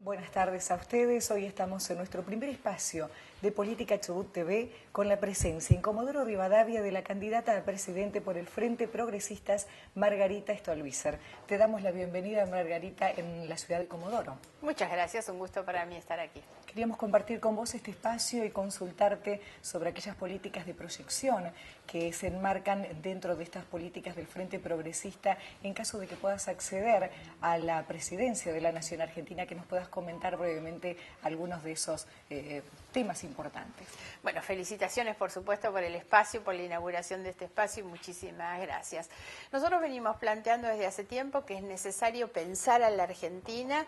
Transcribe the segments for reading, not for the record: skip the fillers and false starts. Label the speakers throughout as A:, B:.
A: Buenas tardes a ustedes. Hoy estamos en nuestro primer espacio de Política Chubut TV con la presencia en Comodoro Rivadavia de la candidata a presidente por el Frente Progresistas, Margarita Stolbizer. Te damos la bienvenida, Margarita, en la ciudad de Comodoro.
B: Muchas gracias, un gusto para mí estar aquí.
A: Queríamos compartir con vos este espacio y consultarte sobre aquellas políticas de proyección que se enmarcan dentro de estas políticas del Frente Progresista en caso de que puedas acceder a la presidencia de la Nación Argentina, que nos puedas comentar brevemente algunos de esos temas importantes.
B: Bueno, felicitaciones por supuesto por el espacio, por la inauguración de este espacio y muchísimas gracias. Nosotros venimos planteando desde hace tiempo que es necesario pensar a la Argentina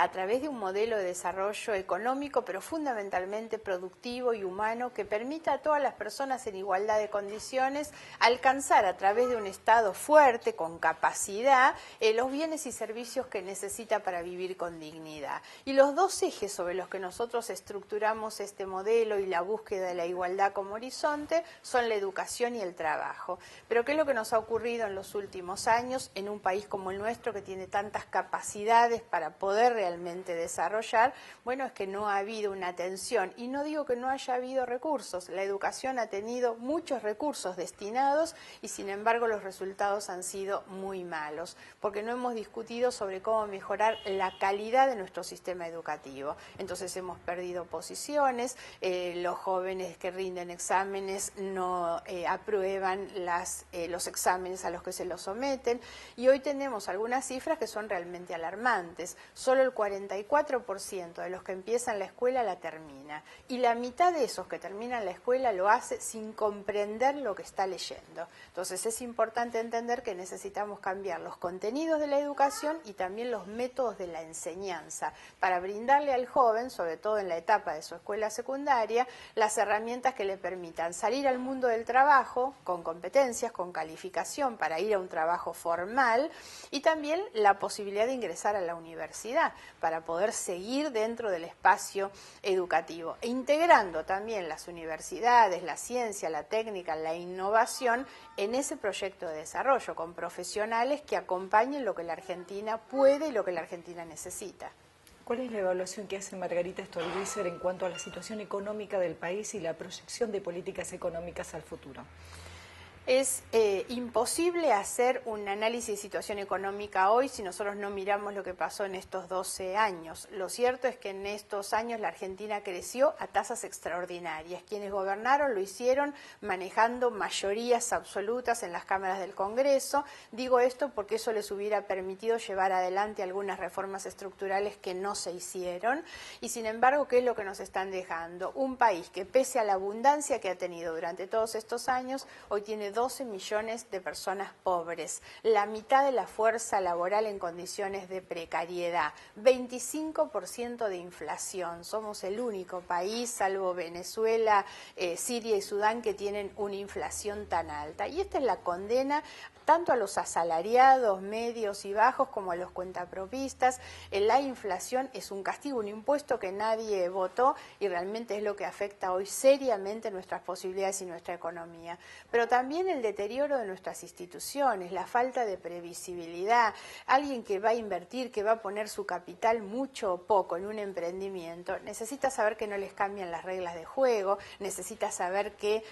B: a través de un modelo de desarrollo económico, pero fundamentalmente productivo y humano, que permita a todas las personas en igualdad de condiciones alcanzar a través de un Estado fuerte, con capacidad, los bienes y servicios que necesita para vivir con dignidad. Y los dos ejes sobre los que nosotros estructuramos este modelo y la búsqueda de la igualdad como horizonte son la educación y el trabajo. Pero ¿qué es lo que nos ha ocurrido en los últimos años en un país como el nuestro, que tiene tantas capacidades para poder realmente desarrollar? Bueno, es que no ha habido una atención, y no digo que no haya habido recursos. La educación ha tenido muchos recursos destinados y sin embargo los resultados han sido muy malos, porque no hemos discutido sobre cómo mejorar la calidad de nuestro sistema educativo. Entonces hemos perdido posiciones, los jóvenes que rinden exámenes no aprueban los exámenes a los que se los someten, y hoy tenemos algunas cifras que son realmente alarmantes. Solo el 44% de los que empiezan la escuela la termina, y la mitad de esos que terminan la escuela lo hace sin comprender lo que está leyendo. Entonces es importante entender que necesitamos cambiar los contenidos de la educación y también los métodos de la enseñanza para brindarle al joven, sobre todo en la etapa de su escuela secundaria, las herramientas que le permitan salir al mundo del trabajo con competencias, con calificación para ir a un trabajo formal, y también la posibilidad de ingresar a la universidad para poder seguir dentro del espacio educativo, e integrando también las universidades, la ciencia, la técnica, la innovación en ese proyecto de desarrollo, con profesionales que acompañen lo que la Argentina puede y lo que la Argentina necesita.
A: ¿Cuál es la evaluación que hace Margarita Stolbizer en cuanto a la situación económica del país y la proyección de políticas económicas al futuro?
B: Es imposible hacer un análisis de situación económica hoy si nosotros no miramos lo que pasó en estos 12 años. Lo cierto es que en estos años la Argentina creció a tasas extraordinarias. Quienes gobernaron lo hicieron manejando mayorías absolutas en las cámaras del Congreso. Digo esto porque eso les hubiera permitido llevar adelante algunas reformas estructurales que no se hicieron. Y sin embargo, ¿qué es lo que nos están dejando? Un país que, pese a la abundancia que ha tenido durante todos estos años, hoy tiene 12 millones de personas pobres, la mitad de la fuerza laboral en condiciones de precariedad, 25% de inflación. Somos el único país, salvo Venezuela, Siria y Sudán, que tienen una inflación tan alta. Y esta es la condena tanto a los asalariados, medios y bajos, como a los cuentapropistas. La inflación es un castigo, un impuesto que nadie votó, y realmente es lo que afecta hoy seriamente nuestras posibilidades y nuestra economía. Pero también el deterioro de nuestras instituciones, la falta de previsibilidad. Alguien que va a invertir, que va a poner su capital, mucho o poco, en un emprendimiento, necesita saber que no les cambian las reglas de juego, necesita saber que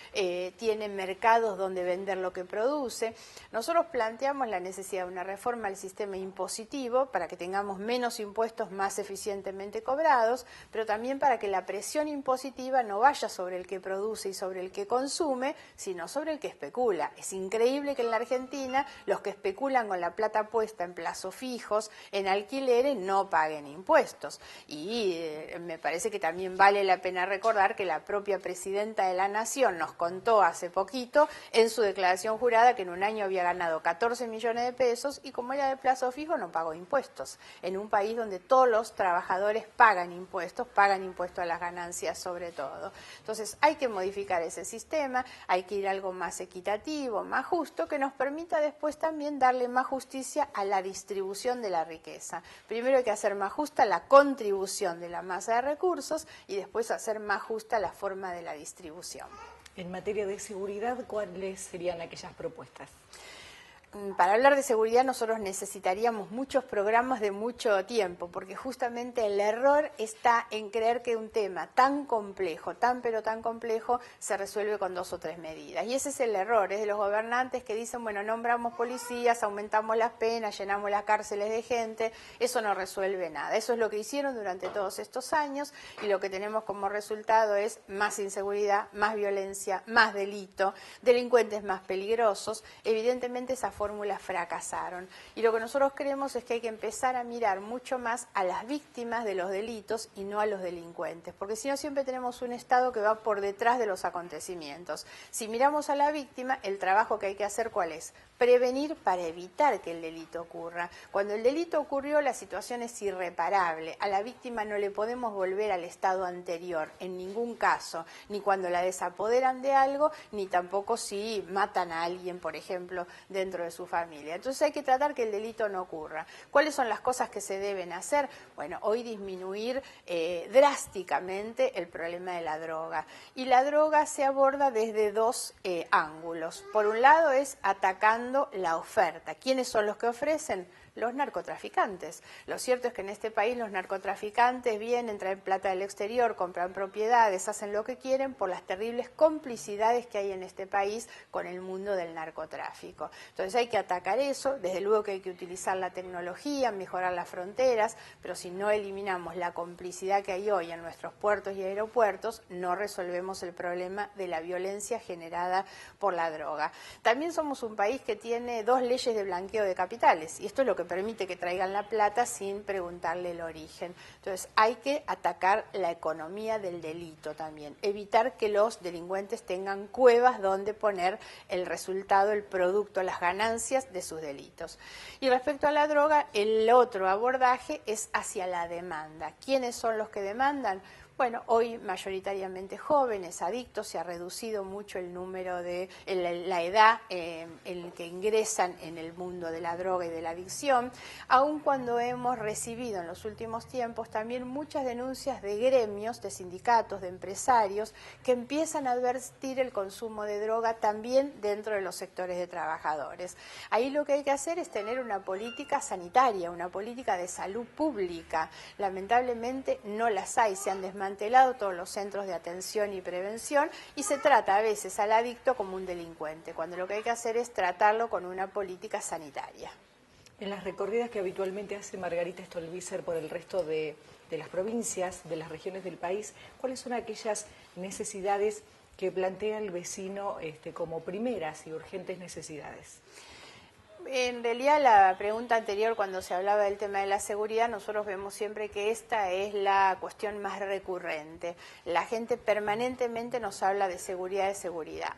B: tiene mercados donde vender lo que produce. Nosotros planteamos la necesidad de una reforma al sistema impositivo para que tengamos menos impuestos más eficientemente cobrados, pero también para que la presión impositiva no vaya sobre el que produce y sobre el que consume, sino sobre el que especula. Es increíble que en la Argentina los que especulan con la plata puesta en plazos fijos, en alquileres, no paguen impuestos. Y me parece que también vale la pena recordar que la propia presidenta de la Nación nos contó hace poquito en su declaración jurada que en un año había ganado 14 millones de pesos y, como era de plazo fijo, no pagó impuestos, en un país donde todos los trabajadores pagan impuestos a las ganancias sobre todo. Entonces hay que modificar ese sistema, hay que ir a algo más equitativo, más justo, que nos permita después también darle más justicia a la distribución de la riqueza. Primero hay que hacer más justa la contribución de la masa de recursos y después hacer más justa la forma de la distribución.
A: En materia de seguridad, ¿cuáles serían aquellas propuestas?
B: para hablar de seguridad nosotros necesitaríamos muchos programas de mucho tiempo, porque justamente el error está en creer que un tema tan complejo, pero tan complejo, se resuelve con 2 o 3 medidas. Y ese es el error, es de los gobernantes que dicen, bueno, nombramos policías, aumentamos las penas, llenamos las cárceles de gente, eso no resuelve nada. Eso es lo que hicieron durante todos estos años y lo que tenemos como resultado es más inseguridad, más violencia, más delito, delincuentes más peligrosos. Evidentemente esas fórmulas fracasaron y lo que nosotros creemos es que hay que empezar a mirar mucho más a las víctimas de los delitos y no a los delincuentes, porque si no siempre tenemos un Estado que va por detrás de los acontecimientos. Si miramos a la víctima, el trabajo que hay que hacer, ¿cuál es? Prevenir para evitar que el delito ocurra. Cuando el delito ocurrió, la situación es irreparable. A la víctima no le podemos volver al estado anterior, en ningún caso, ni cuando la desapoderan de algo, ni tampoco si matan a alguien, por ejemplo, dentro de su familia. Entonces hay que tratar que el delito no ocurra. ¿Cuáles son las cosas que se deben hacer? Bueno, hoy disminuir drásticamente el problema de la droga. Y la droga se aborda desde 2 ángulos. Por un lado es atacando la oferta. ¿Quiénes son los que ofrecen? Los narcotraficantes. Lo cierto es que en este país los narcotraficantes vienen, traen plata del exterior, compran propiedades, hacen lo que quieren por las terribles complicidades que hay en este país con el mundo del narcotráfico. Entonces hay que atacar eso, desde luego que hay que utilizar la tecnología, mejorar las fronteras, pero si no eliminamos la complicidad que hay hoy en nuestros puertos y aeropuertos, no resolvemos el problema de la violencia generada por la droga. También somos un país que tiene 2 leyes de blanqueo de capitales, y esto es lo que permite que traigan la plata sin preguntarle el origen. Entonces hay que atacar la economía del delito también, evitar que los delincuentes tengan cuevas donde poner el resultado, el producto, las ganancias de sus delitos. Y respecto a la droga, el otro abordaje es hacia la demanda. ¿Quiénes son los que demandan? Bueno, hoy mayoritariamente jóvenes, adictos, se ha reducido mucho el número de la edad en que ingresan en el mundo de la droga y de la adicción, aun cuando hemos recibido en los últimos tiempos también muchas denuncias de gremios, de sindicatos, de empresarios, que empiezan a advertir el consumo de droga también dentro de los sectores de trabajadores. Ahí lo que hay que hacer es tener una política sanitaria, una política de salud pública. Lamentablemente no las hay, se han desmantelado todos los centros de atención y prevención y se trata a veces al adicto como un delincuente, cuando lo que hay que hacer es tratarlo con una política sanitaria.
A: En las recorridas que habitualmente hace Margarita Stolbizer por el resto de las provincias, de las regiones del país, ¿cuáles son aquellas necesidades que plantea el vecino como primeras y urgentes necesidades?
B: En realidad la pregunta anterior, cuando se hablaba del tema de la seguridad, nosotros vemos siempre que esta es la cuestión más recurrente. La gente permanentemente nos habla de seguridad,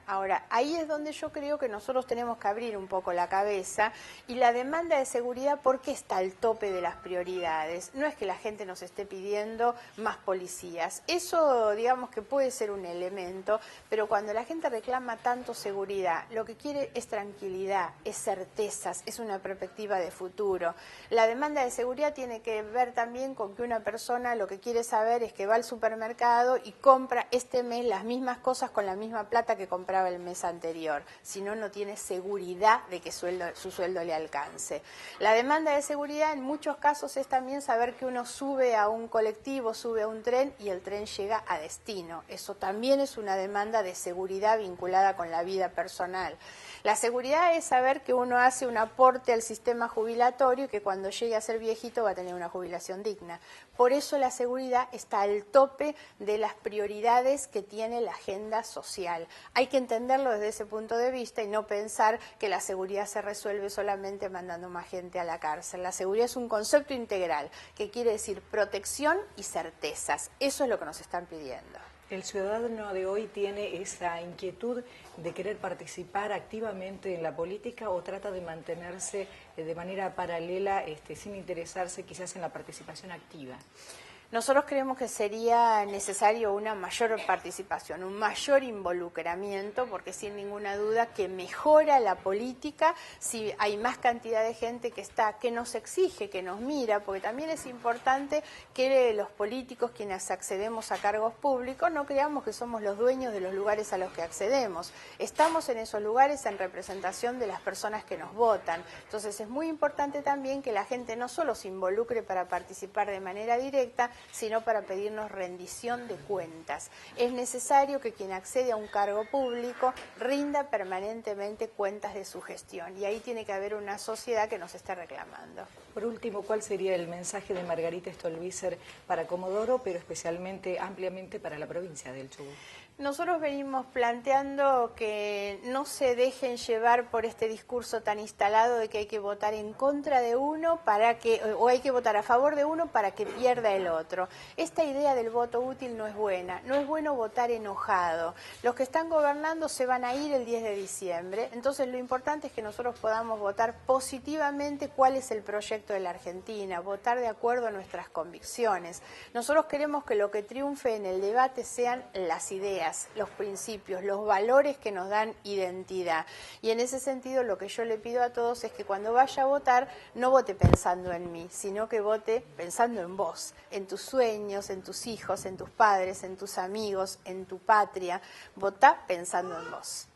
B: Ahora, ahí es donde yo creo que nosotros tenemos que abrir un poco la cabeza y la demanda de seguridad, ¿por qué está al tope de las prioridades? No es que la gente nos esté pidiendo más policías. Eso, digamos que puede ser un elemento, pero cuando la gente reclama tanto seguridad, lo que quiere es tranquilidad, es certeza, es una perspectiva de futuro. La demanda de seguridad tiene que ver también con que una persona lo que quiere saber es que va al supermercado y compra este mes las mismas cosas con la misma plata que compraba el mes anterior. Si no, no tiene seguridad de que su sueldo le alcance. La demanda de seguridad en muchos casos es también saber que uno sube a un colectivo, sube a un tren y el tren llega a destino. Eso también es una demanda de seguridad vinculada con la vida personal. La seguridad es saber que uno hace un aporte al sistema jubilatorio y que cuando llegue a ser viejito va a tener una jubilación digna. Por eso la seguridad está al tope de las prioridades que tiene la agenda social. Hay que entenderlo desde ese punto de vista y no pensar que la seguridad se resuelve solamente mandando más gente a la cárcel. La seguridad es un concepto integral que quiere decir protección y certezas. Eso es lo que nos están pidiendo.
A: ¿El ciudadano de hoy tiene esa inquietud de querer participar activamente en la política o trata de mantenerse de manera paralela sin interesarse quizás en la participación activa?
B: Nosotros creemos que sería necesario una mayor participación, un mayor involucramiento, porque sin ninguna duda que mejora la política si hay más cantidad de gente que nos exige, que nos mira, porque también es importante que los políticos, quienes accedemos a cargos públicos, no creamos que somos los dueños de los lugares a los que accedemos. Estamos en esos lugares en representación de las personas que nos votan. Entonces es muy importante también que la gente no solo se involucre para participar de manera directa, sino para pedirnos rendición de cuentas. Es necesario que quien accede a un cargo público rinda permanentemente cuentas de su gestión, y ahí tiene que haber una sociedad que nos esté reclamando.
A: Por último, ¿cuál sería el mensaje de Margarita Stolbizer para Comodoro, pero especialmente, ampliamente para la provincia del Chubut?
B: Nosotros venimos planteando que no se dejen llevar por este discurso tan instalado de que hay que votar en contra de uno o hay que votar a favor de uno para que pierda el otro. Esta idea del voto útil no es buena, no es bueno votar enojado. Los que están gobernando se van a ir el 10 de diciembre, entonces lo importante es que nosotros podamos votar positivamente cuál es el proyecto de la Argentina, votar de acuerdo a nuestras convicciones. Nosotros queremos que lo que triunfe en el debate sean las ideas, los principios, los valores que nos dan identidad. Y en ese sentido lo que yo le pido a todos es que cuando vaya a votar no vote pensando en mí, sino que vote pensando en vos, en tus sueños, en tus hijos, en tus padres, en tus amigos, en tu patria. Votá pensando en vos.